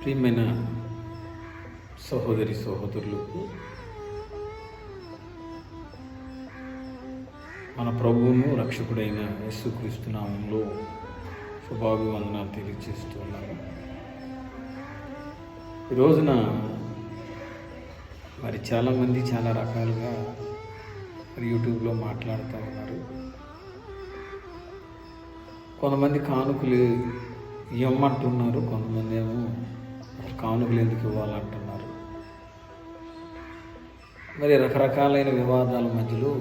ప్రియమైన సహోదరి సహోదరులకు మన ప్రభువును రక్షకుడైన యేసుక్రీస్తు నామంలో శుభాభివందనాలు తెలియజేస్తున్నాను. ఈ రోజున మరి చాలామంది చాలా రకాలుగా యూట్యూబ్లో మాట్లాడుతూ ఉన్నారు. కొంతమంది కానుకలు ఇవ్వమంటున్నారు, కొంతమంది ఏమో కానుకలు ఎందుకు ఇవ్వాలంటున్నారు. మరి రకరకాలైన వివాదాల మధ్యలో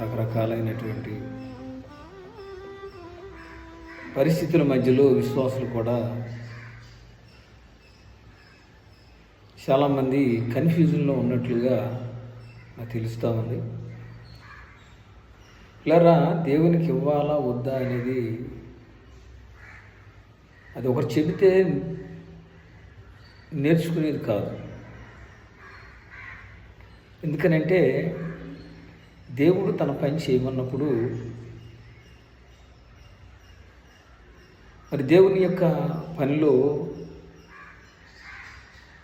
రకరకాలైనటువంటి పరిస్థితుల మధ్యలో విశ్వాసులు కూడా చాలామంది కన్ఫ్యూజన్లో ఉన్నట్లుగా నాకు తెలుస్తూ ఉంది. పిల్లరా, దేవునికి ఇవ్వాలా వద్దా అనేది అది ఒకరు చెబితే నేర్చుకునేది కాదు. ఎందుకనంటే దేవుడు తన పని చేయమన్నప్పుడు మరి దేవుని యొక్క పనిలో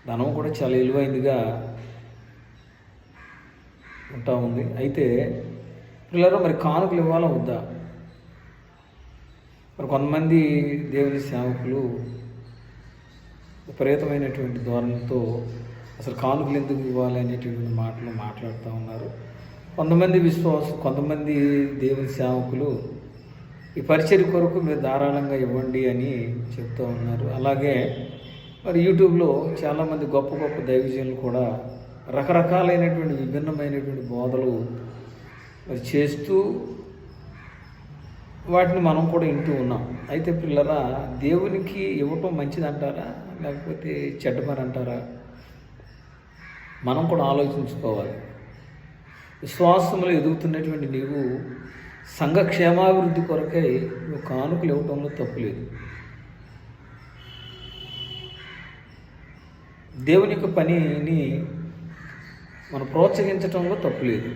ధనం కూడా చాలా విలువైందిగా ఉంటా ఉంది. అయితే పిల్లలు మరి కానుకలు ఇవ్వాలా వద్దా? మరి కొంతమంది దేవుని సేవకులు విపరీతమైనటువంటి ధోరణితో అసలు కానుకలు ఎందుకు ఇవ్వాలి అనేటువంటి మాటలు మాట్లాడుతూ ఉన్నారు. కొంతమంది దేవుని సేవకులు ఈ పరిచర్య కొరకు మీరు ధారాళంగా ఇవ్వండి అని చెప్తూ ఉన్నారు. అలాగే మరి యూట్యూబ్లో చాలామంది గొప్ప గొప్ప దైవజనులు కూడా రకరకాలైనటువంటి విభిన్నమైనటువంటి బోధలు మరి చేస్తూ వాటిని మనం కూడా వింటూ ఉన్నాం. అయితే పిల్లరా, దేవునికి ఇవ్వటం మంచిదంటారా లేకపోతే చెడ్డ పని అంటారా? మనం కూడా ఆలోచించుకోవాలి. విశ్వాసంలో ఎదుగుతున్నటువంటి నీవు సంఘ క్షేమాభివృద్ధి కొరకై నువ్వు కానుకలు ఇవ్వటంలో తప్పులేదు. దేవుని యొక్క పనిని మనం ప్రోత్సహించటంలో తప్పులేదు.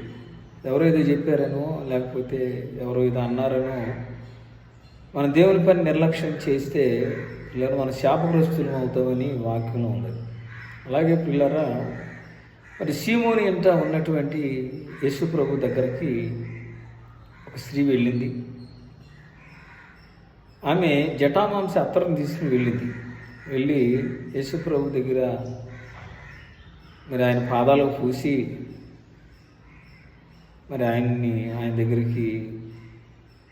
ఎవరో ఏదో చెప్పారనో లేకపోతే ఎవరో ఏదో అన్నారనో మన దేవుని పని నిర్లక్ష్యం చేస్తే పిల్లలు మన శాపగ్రస్తులం అవుతామని వాక్యంలో ఉంది. అలాగే పిల్లరా, మరి సీమోని ఎంట ఉన్నటువంటి యేసు ప్రభు దగ్గరికి ఒక స్త్రీ వెళ్ళింది. ఆమె జటామాంస అత్తరం తీసుకుని వెళ్ళి యేసు ప్రభు దగ్గర మరి ఆయన పాదాలకు పూసి మరి ఆయన దగ్గరికి